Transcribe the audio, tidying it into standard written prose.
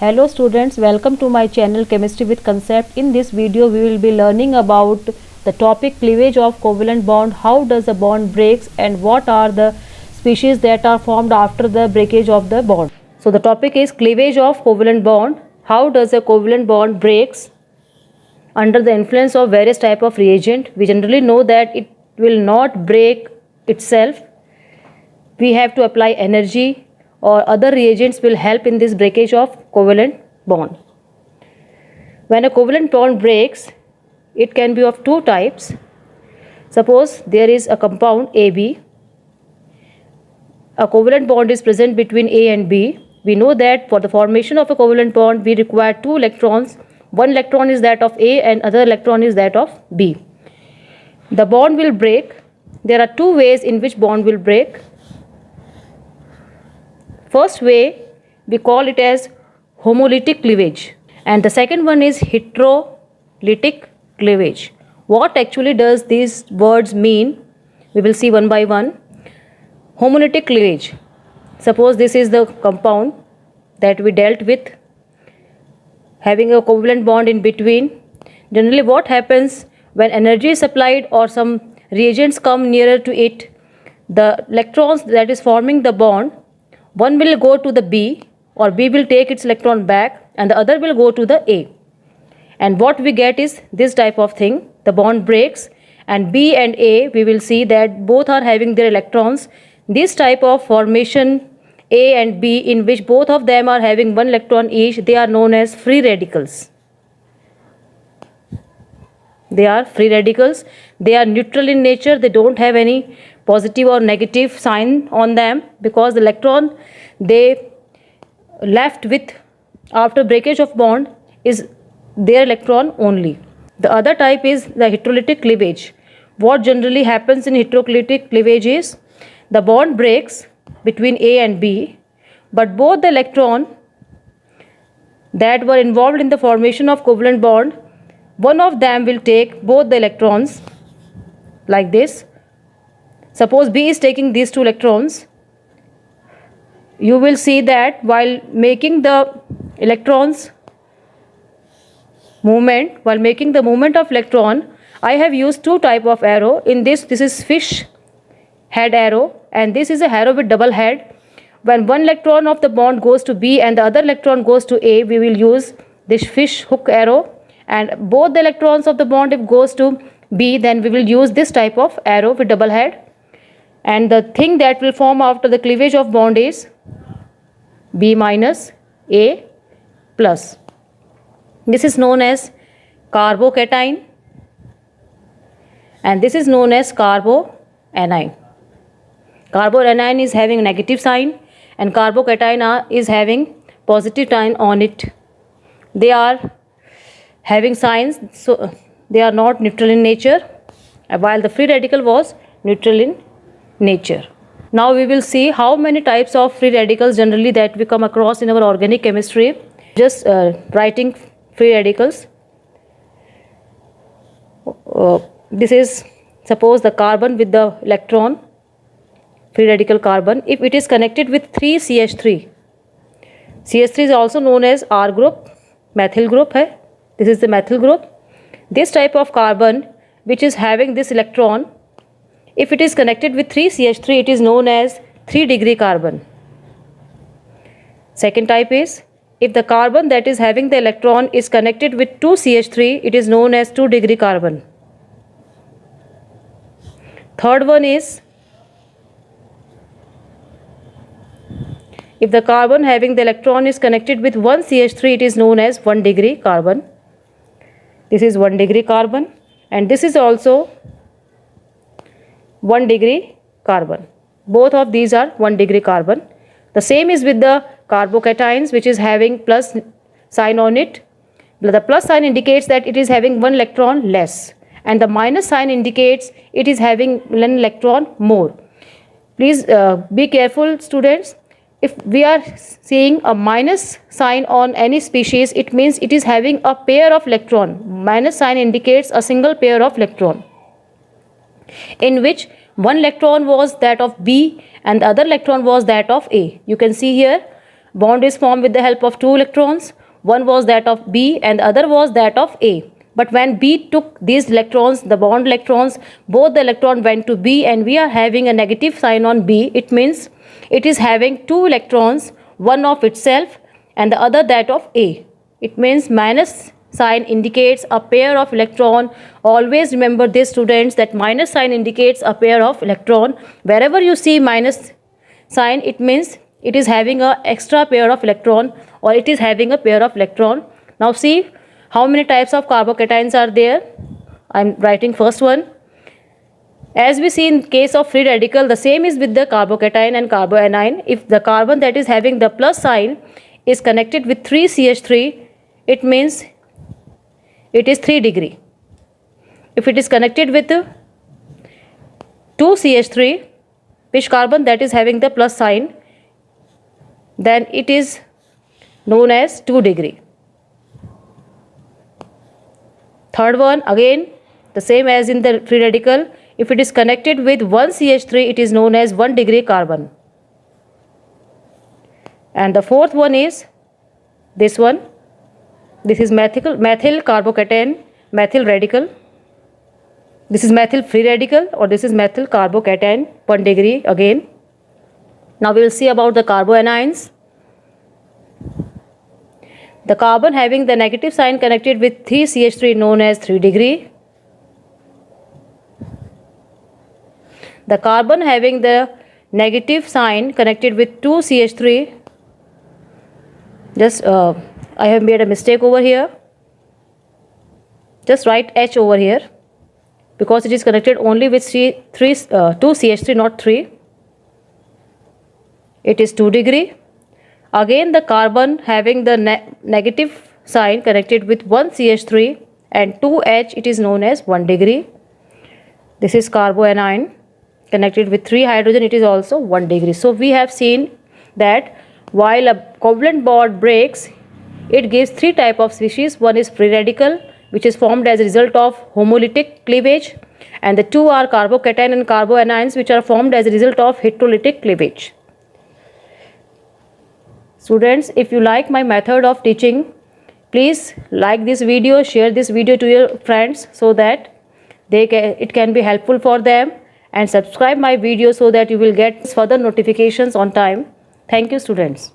Hello students, welcome to my channel Chemistry with Concept. In this video we will be learning about the topic cleavage of covalent bond, how does the bond breaks and what are the species that are formed after the breakage of the bond. So the topic is cleavage of covalent bond, how does a covalent bond breaks under the influence of various type of reagent. We generally know that it will not break itself. We have to apply energy or other reagents will help in this breakage of covalent bond. When a covalent bond breaks, it can be of two types. Suppose there is a compound AB. A covalent bond is present between A and B. We know that for the formation of a covalent bond, we require two electrons. One electron is that of A and other electron is that of B. The bond will break. There are two ways in which bond will break. First way, we call it as homolytic cleavage, and the second one is heterolytic cleavage. What actually does these words mean? We will see one by one. Homolytic cleavage. Suppose this is the compound that we dealt with, having a covalent bond in between. Generally what happens when energy is supplied or some reagents come nearer to it, the electrons that is forming the bond, one will go to the B or B will take its electron back and the other will go to the A. And what we get is this type of thing. The bond breaks and B and A, we will see that both are having their electrons. This type of formation A and B, in which both of them are having one electron each, they are known as free radicals. They are free radicals. They are neutral in nature. They don't have any positive or negative sign on them because the electron they left with after breakage of bond is their electron only. The other type is the heterolytic cleavage. What generally happens in heterolytic cleavage is the bond breaks between A and B, but both the electron that were involved in the formation of covalent bond, one of them will take both the electrons like this. Suppose B is taking these two electrons. You will see that while making the electrons movement, while making the movement of electron, I have used two type of arrow. In this is fish head arrow and this is a arrow with double head. When one electron of the bond goes to B and the other electron goes to A, we will use this fish hook arrow, and both the electrons of the bond if goes to B, then we will use this type of arrow with double head. And the thing that will form after the cleavage of bond is B minus A plus. This is known as carbocation and this is known as carboanion. Carboanion is having negative sign and carbocation is having positive sign on it. They are having signs, so they are not neutral in nature, while the free radical was neutral in nature. Now we will see how many types of free radicals generally that we come across in our organic chemistry. Just writing free radicals. This is suppose the carbon with the electron, free radical carbon. If it is connected with 3CH3, CH3 is also known as R group, methyl group hai. This is the methyl group. This type of carbon which is having this electron, if it is connected with 3CH3, it is known as 3-degree carbon. Second type is, if the carbon that is having the electron is connected with 2CH3, it is known as 2-degree carbon. Third one is, if the carbon having the electron is connected with 1CH3, it is known as 1-degree carbon. This is 1-degree carbon and this is also 1-degree carbon. Both of these are 1-degree carbon. The same is with the carbocations which is having plus sign on it. The plus sign indicates that it is having one electron less and the minus sign indicates it is having one electron more. Please be careful students. If we are seeing a minus sign on any species, it means it is having a pair of electron. Minus sign indicates a single pair of electron, in which one electron was that of B and the other electron was that of A. You can see here bond is formed with the help of 2 electrons. One was that of B and the other was that of A. But when B took these electrons, the bond electrons, both the electron went to B and we are having a negative sign on B. It means it is having 2 electrons, one of itself and the other that of A. It means minus sign indicates a pair of electron. Always remember this, students, that minus sign indicates a pair of electron. Wherever you see minus sign, it means it is having a extra pair of electron or it is having a pair of electron. Now see how many types of carbocations are there. I am writing first one. As we see in case of free radical, the same is with the carbocation and carboanion. If the carbon that is having the plus sign is connected with 3CH3, it means it is 3 degree. If it is connected with 2CH3, which carbon that is having the plus sign, then it is known as 2 degree. Third one, again the same as in the free radical. If it is connected with 1CH3, it is known as 1 degree carbon. And the fourth one is this one. This is methyl carbocation, methyl radical. This is methyl free radical, or this is methyl carbocation, 1 degree again. Now we will see about the carboanions. The carbon having the negative sign connected with 3CH3 known as 3 degree. The carbon having the negative sign connected with 2CH3, I have made a mistake over here. Just write H over here because it is connected only with 2CH3, not 3. It is 2 degree. Again the carbon having the negative sign connected with 1CH3 and 2H, it is known as 1 degree. This is carboanion connected with 3 hydrogen, it is also 1 degree. So we have seen that while a covalent bond breaks, it gives 3 types of species. One is free radical, which is formed as a result of homolytic cleavage, and the 2 are carbocation and carboanions, which are formed as a result of heterolytic cleavage. Students, if you like my method of teaching, please like this video, share this video to your friends so that it can be helpful for them, and subscribe my video so that you will get further notifications on time. Thank you, students.